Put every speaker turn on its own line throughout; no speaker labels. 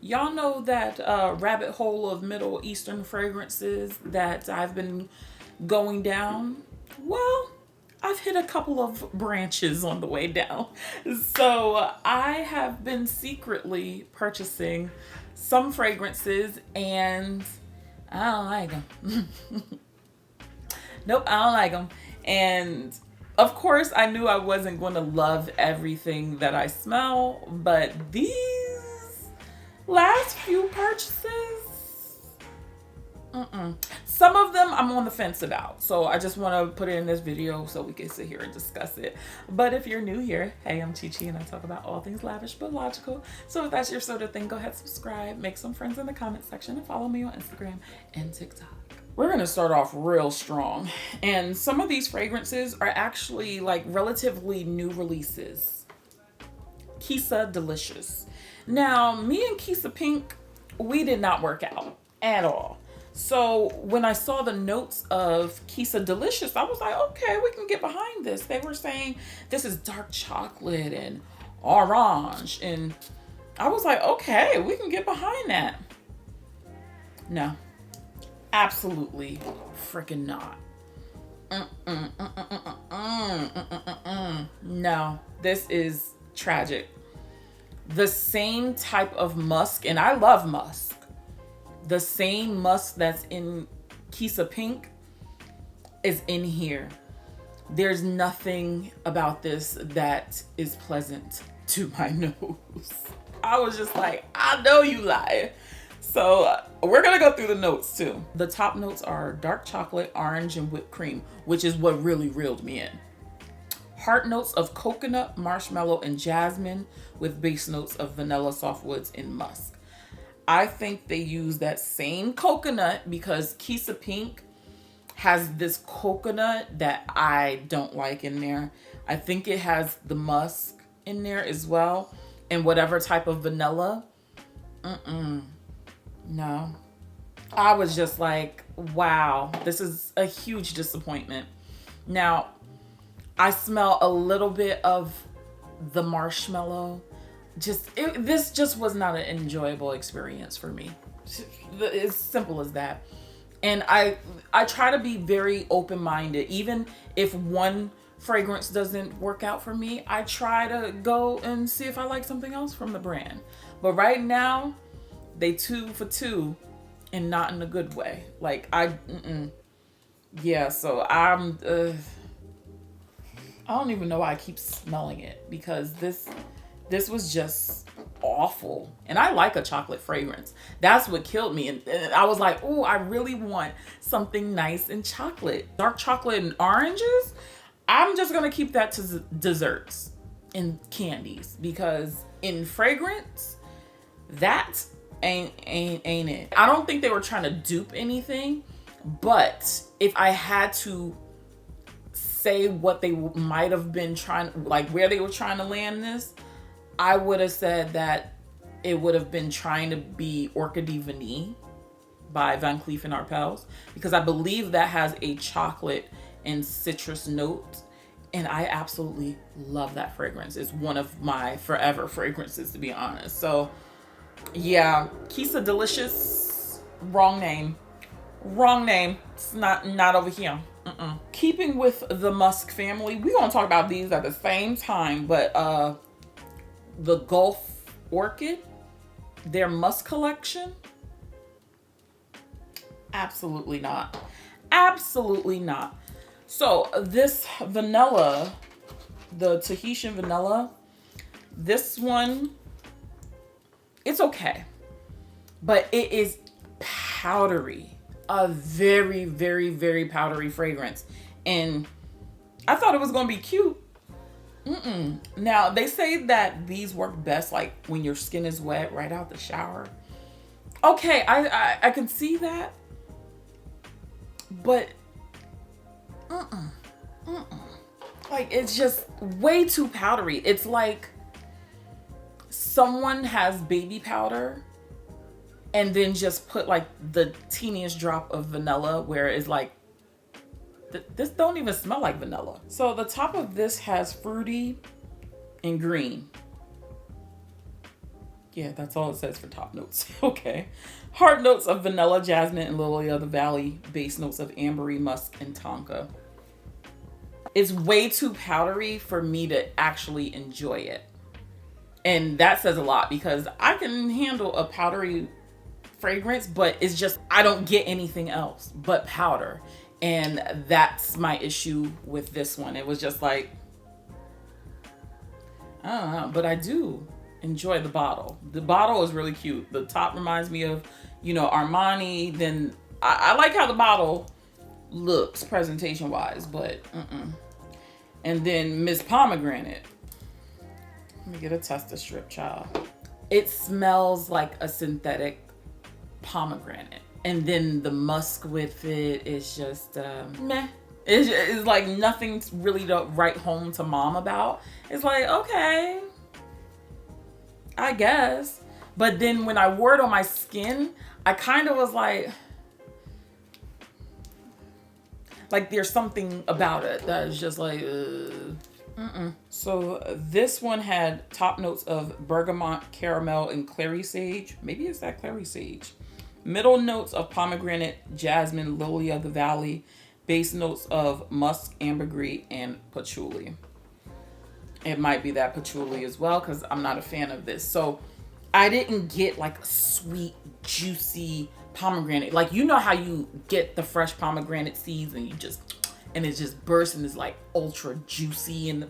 Y'all know that rabbit hole of Middle Eastern fragrances that I've been going down? Well, I've hit a couple of branches on the way down. So I have been secretly purchasing some fragrances and I don't like them. Nope, I don't like them. And of course, I knew I wasn't going to love everything that I smell, but these last few purchases, some of them I'm on the fence about. So I just want to put it in this video so we can sit here and discuss it. But if you're new here, hey, I'm Chi Chi and I talk about all things lavish but logical. So if that's your sort of thing, go ahead, subscribe, make some friends in the comment section, and follow me on Instagram and TikTok. We're gonna start off real strong. And some of these fragrances are actually like relatively new releases. Qissa Delicious. Now, me and Qissa Pink, we did not work out at all. So when I saw the notes of Qissa Delicious, I was like, okay, we can get behind this. They were saying this is dark chocolate and orange. And I was like, okay, we can get behind that. No, absolutely freaking not. No, this is tragic. The same type of musk, and I love musk. The same musk that's in Qissa Pink is in here. There's nothing about this that is pleasant to my nose. I was just like, I know you lie. So we're gonna go through the notes too. The top notes are dark chocolate, orange, and whipped cream, which is what really reeled me in. Heart notes of coconut, marshmallow, and jasmine with base notes of vanilla, softwoods, and musk. I think they use that same coconut because Qissa Pink has this coconut that I don't like in there. I think it has the musk in there as well, and whatever type of vanilla. No. I was just like, wow, this is a huge disappointment. Now, I smell a little bit of the marshmallow. This just was not an enjoyable experience for me. It's simple as that. And I try to be very open-minded. Even if one fragrance doesn't work out for me, I try to go and see if I like something else from the brand. But right now, they 2 for 2 and not in a good way. Like yeah, so I don't even know why I keep smelling it because this was just awful. And I like a chocolate fragrance. That's what killed me. And I was like, oh, I really want something nice and chocolate. Dark chocolate and oranges, I'm just gonna keep that to desserts and candies because in fragrance, that ain't it. I don't think they were trying to dupe anything, but if I had to say what they might have been trying, like where they were trying to land this, I would have said that it would have been trying to be Orchid Vanille by Van Cleef & Arpels because I believe that has a chocolate and citrus note, and I absolutely love that fragrance. It's one of my forever fragrances, to be honest. So yeah, Qissa Delicious, wrong name. It's not over here. Keeping with the musk family, we're gonna talk about these at the same time, but the Gulf Orchid, their musk collection, absolutely not. So this vanilla, the Tahitian vanilla, this one, it's okay, but it is powdery. A very, very, very powdery fragrance. And I thought it was gonna be cute. Now, they say that these work best like when your skin is wet right out the shower. Okay, I can see that. But, like, it's just way too powdery. It's like someone has baby powder and then just put like the teeniest drop of vanilla where it's like, this don't even smell like vanilla. So the top of this has fruity and green. Yeah, that's all it says for top notes. Okay. Heart notes of vanilla, jasmine, and lily of the valley. Base notes of ambery, musk, and tonka. It's way too powdery for me to actually enjoy it. And that says a lot because I can handle a powdery fragrance, but it's just, I don't get anything else but powder. And that's my issue with this one. It was just like, I don't know, but I do enjoy the bottle. The bottle is really cute. The top reminds me of, Armani. Then I like how the bottle looks presentation wise, but And then Miss Pomegranate. Let me get a tester strip, child. It smells like a synthetic pomegranate. And then the musk with it is just meh. It's like nothing really to write home to mom about. It's like, okay, I guess. But then when I wore it on my skin, I kind of was like there's something about it that is just like, So this one had top notes of bergamot, caramel, and clary sage. Maybe it's that clary sage. Middle notes of pomegranate, jasmine, lily of the valley. Base notes of musk, ambergris, and patchouli. It might be that patchouli as well because I'm not a fan of this. So I didn't get like a sweet, juicy pomegranate. Like, you know how you get the fresh pomegranate seeds and it just bursts and is like ultra juicy and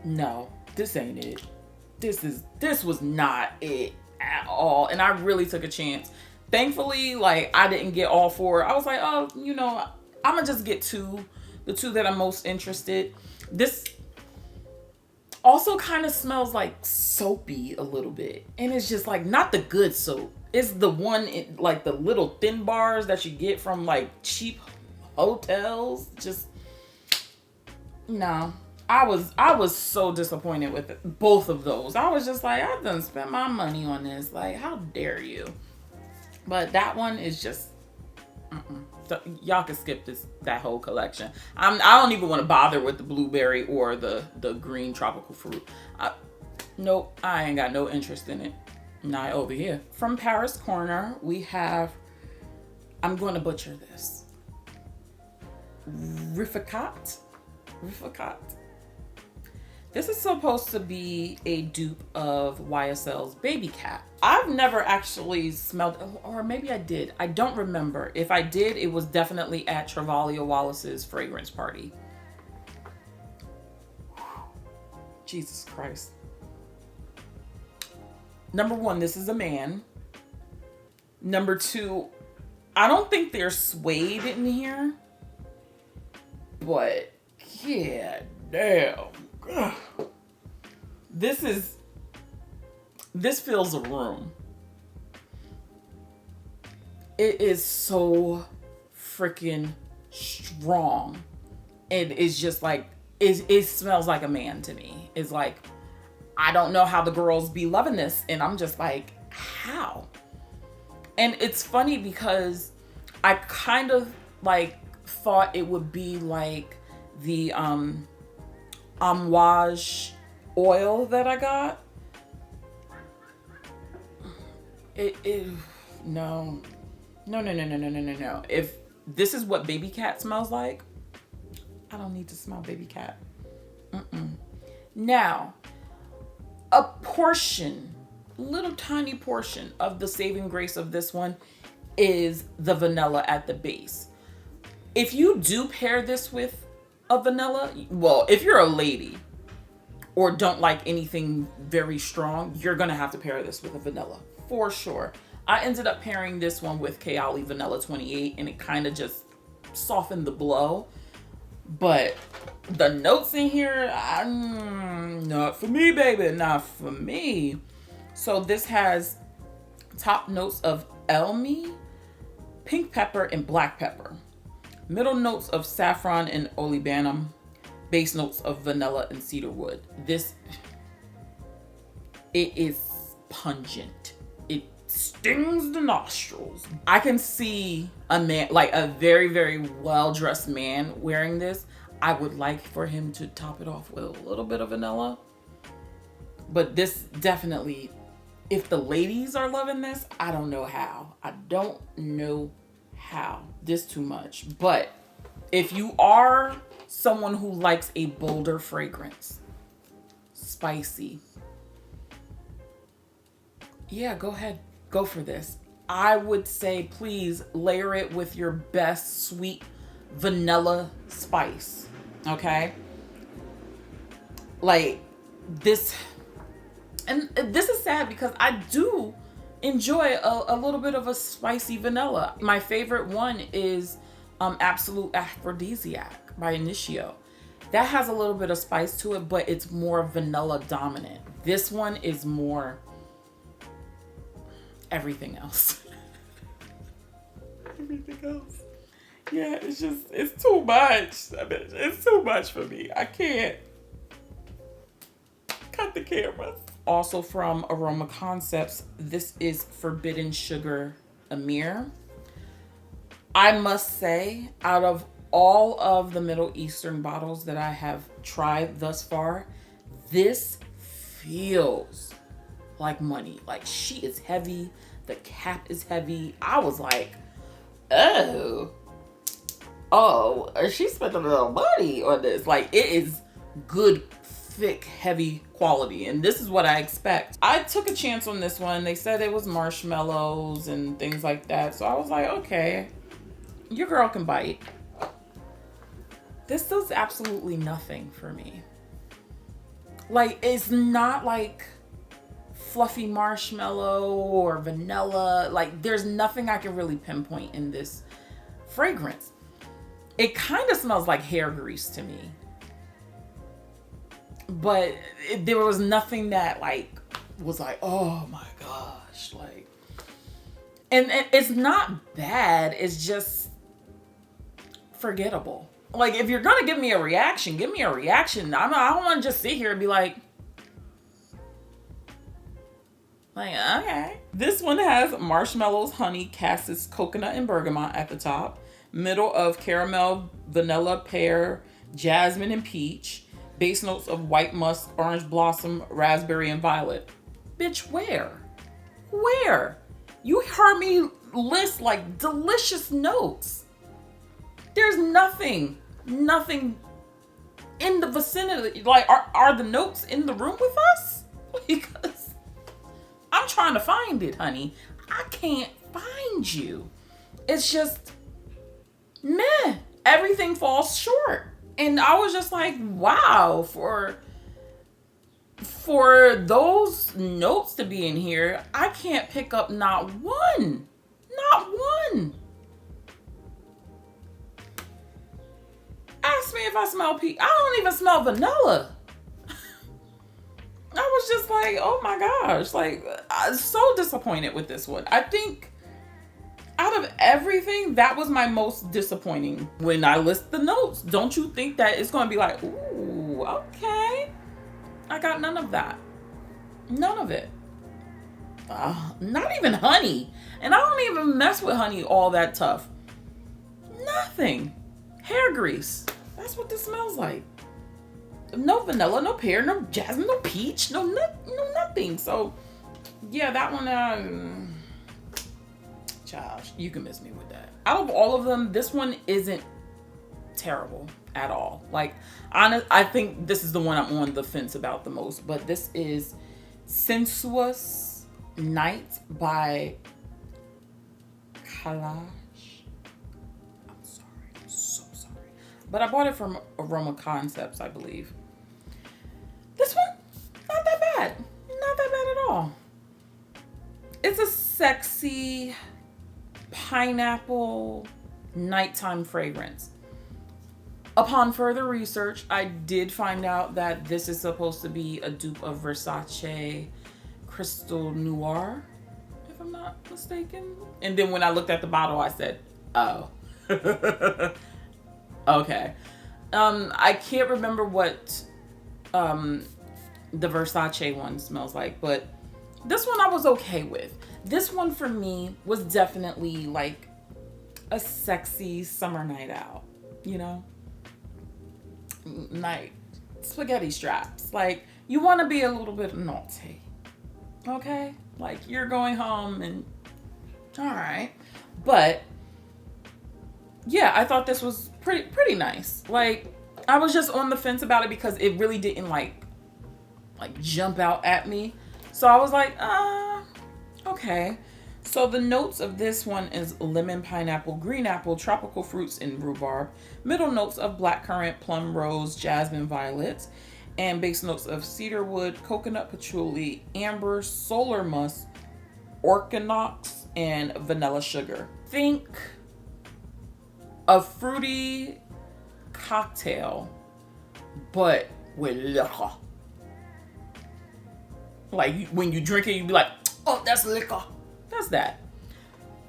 no, this ain't it. This was not it at all. And I really took a chance. Thankfully, like, I didn't get all four. I was like, oh, I'm gonna just get the two that I'm most interested. This also kind of smells like soapy a little bit. And it's just like, not the good soap. It's the one, like the little thin bars that you get from like cheap hotels. Just, no. I was so disappointed with it, both of those. I was just like, I done spent my money on this. Like, how dare you? But that one is just, so y'all can skip that whole collection. I don't even want to bother with the blueberry or the green tropical fruit. Nope, I ain't got no interest in it. Not over here. From Paris Corner, we have, I'm going to butcher this, Rifaaqat. This is supposed to be a dupe of YSL's Baby Cat. I've never actually smelled, or maybe I did. I don't remember. If I did, it was definitely at Travalia Wallace's fragrance party. Jesus Christ. Number one, this is a man. Number two, I don't think there's suede in here. But, yeah, damn. Ugh. This fills a room. It is so freaking strong. It is just like, it smells like a man to me. It's like, I don't know how the girls be loving this. And I'm just like, how? And it's funny because I kind of like thought it would be like the Amouage oil that I got. No. If this is what Baby Cat smells like, I don't need to smell Baby Cat. Now, a portion, little tiny portion of the saving grace of this one is the vanilla at the base. If you do pair this with a vanilla, well, if you're a lady or don't like anything very strong, you're gonna have to pair this with a vanilla for sure. I ended up pairing this one with KAYALI Vanilla 28 and it kind of just softened the blow. But the notes in here, not for me, baby, not for me. So this has top notes of elmi, pink pepper, and black pepper. Middle notes of saffron and olibanum. Base notes of vanilla and cedarwood. It is pungent. It stings the nostrils. I can see a man, like a very, very well-dressed man wearing this. I would like for him to top it off with a little bit of vanilla. But this definitely, if the ladies are loving this, I don't know how. I don't know how. This too much. But if you are someone who likes a bolder fragrance, spicy, yeah, go ahead. Go for this. I would say please layer it with your best sweet vanilla spice. Okay? Like this, and this is sad because I do enjoy a little bit of a spicy vanilla. My favorite one is Absolute Aphrodisiac by Initio. That has a little bit of spice to it, but it's more vanilla dominant. This one is more everything else. Everything else. Yeah, it's too much. I mean, it's too much for me. I can't. Cut the cameras. Also from Aroma Concepts, this is Forbidden Sugar Emir. I must say, out of all of the Middle Eastern bottles that I have tried thus far, this feels like money. Like, she is heavy. The cap is heavy. I was like, oh, she spent a little money on this. Like, it is good, thick, heavy quality, and this is what I expect. I took a chance on this one. They said it was marshmallows and things like that, so I was like, okay, your girl can bite. This does absolutely nothing for me. Like, it's not like fluffy marshmallow or vanilla. Like, there's nothing I can really pinpoint in this fragrance. It kind of smells like hair grease to me, but there was nothing that like was like, oh my gosh, like, and it's not bad, it's just forgettable. Like, if you're gonna give me a reaction, give me a reaction. I don't want to just sit here and be like, okay. This one has marshmallows, honey, cassis, coconut, and bergamot at the top. Middle of caramel, vanilla, pear, jasmine, and peach. Base notes of white musk, orange blossom, raspberry, and violet. Bitch, where? Where? You heard me list like delicious notes. There's nothing in the vicinity. Like, are the notes in the room with us? Because I'm trying to find it, honey. I can't find you. It's just meh. Everything falls short. And I was just like, wow, for those notes to be in here, I can't pick up not one. Not one. Ask me if I smell peach. I don't even smell vanilla. I was just like, oh my gosh. Like, I'm so disappointed with this one. I think out of everything, that was my most disappointing. When I list the notes, don't you think that it's going to be like, ooh, okay. I got none of that. None of it. Not even honey. And I don't even mess with honey all that tough. Nothing. Hair grease. That's what this smells like. No vanilla, no pear, no jasmine, no peach, no nothing. So, yeah, that one, child, you can miss me with that. Out of all of them, this one isn't terrible at all. Like, I think this is the one I'm on the fence about the most. But this is Sensous Night by Khadlaj. I'm sorry. I'm so sorry. But I bought it from Aroma Concepts, I believe. This one, not that bad. Not that bad at all. It's a sexy pineapple nighttime fragrance. Upon further research, I did find out that this is supposed to be a dupe of Versace Crystal Noir, if I'm not mistaken. And then when I looked at the bottle, I said, oh. Okay. I can't remember what the Versace one smells like, but this one I was okay with. This one for me was definitely like a sexy summer night out, you know? Night spaghetti straps. Like, you want to be a little bit naughty. Okay? Like you're going home and all right. But yeah, I thought this was pretty nice. Like I was just on the fence about it because it really didn't like jump out at me. So I was like, okay. So the notes of this one is lemon, pineapple, green apple, tropical fruits, and rhubarb. Middle notes of blackcurrant, plum, rose, jasmine, violets. And base notes of cedarwood, coconut, patchouli, amber, solar musk, orchinox, and vanilla sugar. Think a fruity cocktail, but with liquor. Like when you drink it, you be like, oh, that's liquor. That's that.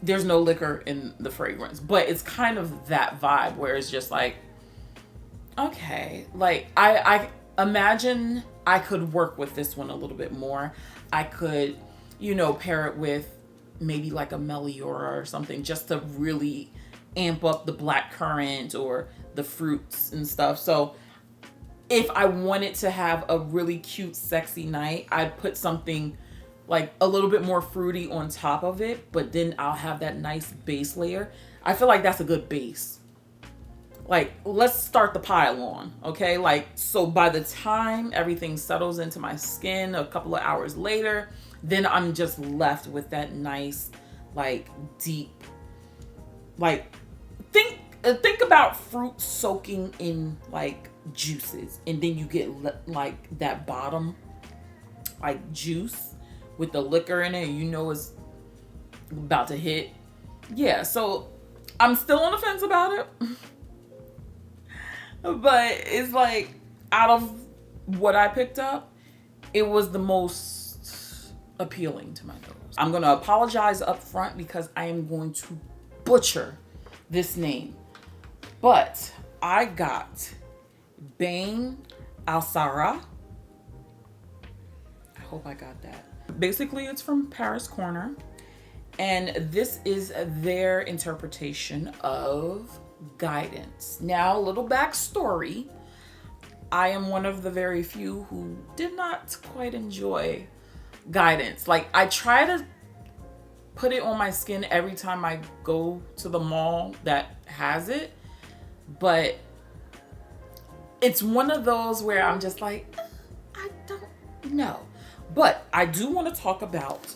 There's no liquor in the fragrance, but it's kind of that vibe where it's just like, okay, like I imagine I could work with this one a little bit more. I could, pair it with maybe like a Meliora or something just to really amp up the blackcurrant or the fruits and stuff. So if I wanted to have a really cute, sexy night, I'd put something like a little bit more fruity on top of it, but then I'll have that nice base layer. I feel like that's a good base. Like, let's start the pile on, okay? Like, so by the time everything settles into my skin a couple of hours later, then I'm just left with that nice, like, deep, like, think about fruit soaking in, like, juices, and then you get, like, that bottom, like, juice with the liquor in it, and it's about to hit. Yeah, so I'm still on the fence about it. But it's like, out of what I picked up, it was the most appealing to my nose. I'm going to apologize up front because I am going to butcher this name. But I got Bayn Asrar. I hope I got that. Basically, it's from Paris Corner. And this is their interpretation of guidance. Now, a little backstory. I am one of the very few who did not quite enjoy guidance. Like, I try to put it on my skin every time I go to the mall that has it, but it's one of those where I'm just like, I don't know. But I do want to talk about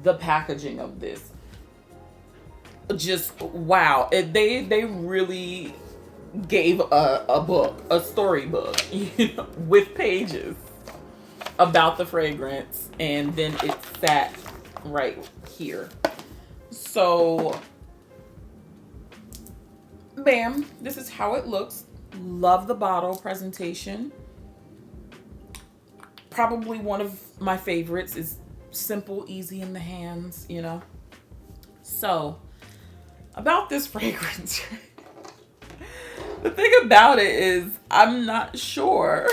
the packaging of this. Just wow, they really gave a book, a storybook, with pages about the fragrance, and then it sat right here. So bam, this is how it looks. Love the bottle presentation. Probably one of my favorites. Is simple, easy in the hands, So about this fragrance, the thing about it is I'm not sure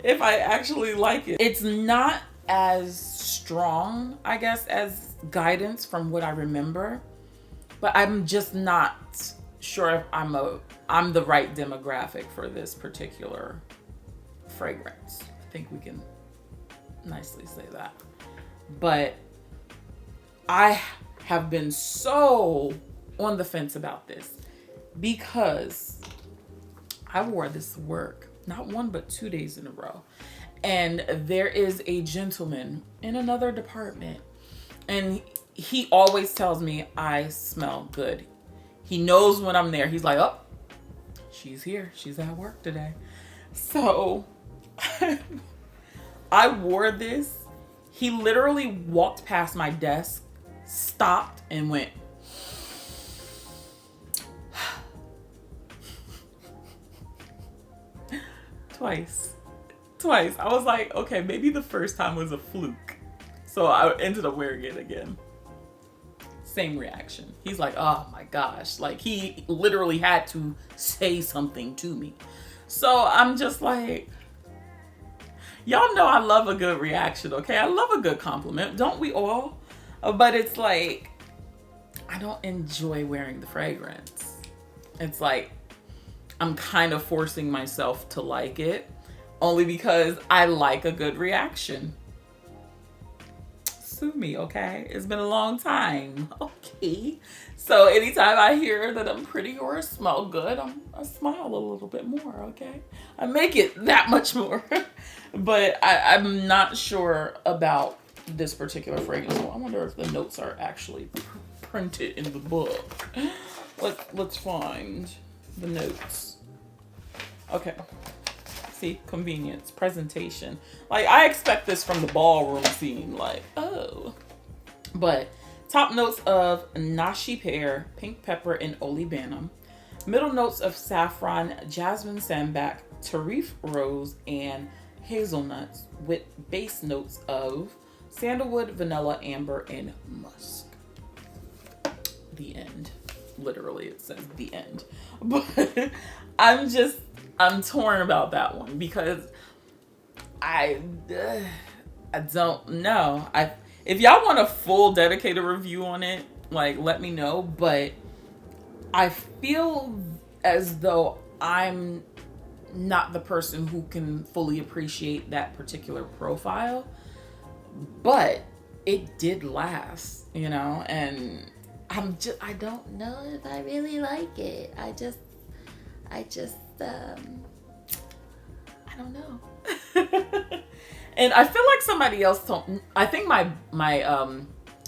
if I actually like it. It's not as strong, I guess, as guidance from what I remember, but I'm just not sure if I'm the right demographic for this particular fragrance. I think we can nicely say that. But I have been so on the fence about this because I wore this to work not 1 but 2 days in a row, and there is a gentleman in another department, and he always tells me I smell good. He knows when I'm there. He's like, oh, she's here, she's at work today. So I wore this. He literally walked past my desk, stopped, and went twice. I was like, okay, maybe the first time was a fluke. So I ended up wearing it again. Same reaction. He's like, oh my gosh. Like, he literally had to say something to me. So I'm just like, y'all know I love a good reaction, okay? I love a good compliment. Don't we all? But it's like, I don't enjoy wearing the fragrance. It's like, I'm kind of forcing myself to like it, only because I like a good reaction. Sue me, okay? It's been a long time, okay? So anytime I hear that I'm pretty or smell good, I smile a little bit more, okay? I make it that much more. But I'm not sure about this particular fragrance. So I wonder if the notes are actually printed in the book. Let's find the notes. Okay. See, convenience, presentation. Like, I expect this from the ballroom scene. Like, oh. But top notes of nashi pear, pink pepper, and olibanum. Middle notes of saffron, jasmine sambac, tarif rose, and hazelnuts, with base notes of sandalwood, vanilla, amber, and musk. The end. Literally, it says the end. But I'm torn about that one because I don't know. If y'all want a full dedicated review on it, like, let me know. But I feel as though I'm not the person who can fully appreciate that particular profile. But it did last, you know, and I don't know if I really like it. I don't know. And I feel like somebody else told, I think my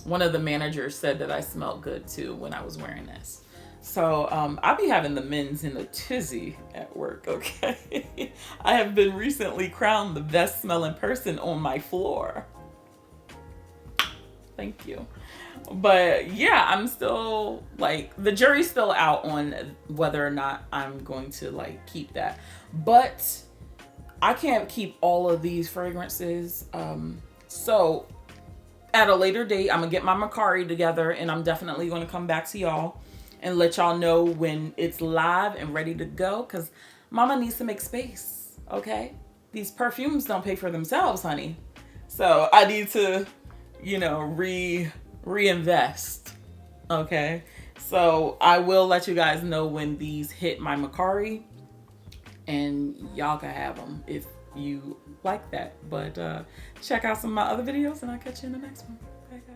one of the managers said that I smelled good too when I was wearing this. So I'll be having the men's in a tizzy at work, okay? I have been recently crowned the best smelling person on my floor. Thank you. But yeah, I'm still, like, the jury's still out on whether or not I'm going to, like, keep that. But I can't keep all of these fragrances. So at a later date, I'm gonna get my Macari together, and I'm definitely going to come back to y'all and let y'all know when it's live and ready to go, because mama needs to make space, okay? These perfumes don't pay for themselves, honey. So I need to, you know, reinvest, okay? So I will let you guys know when these hit my Macari, and y'all can have them if you like that. But check out some of my other videos, and I'll catch you in the next one. Bye, guys.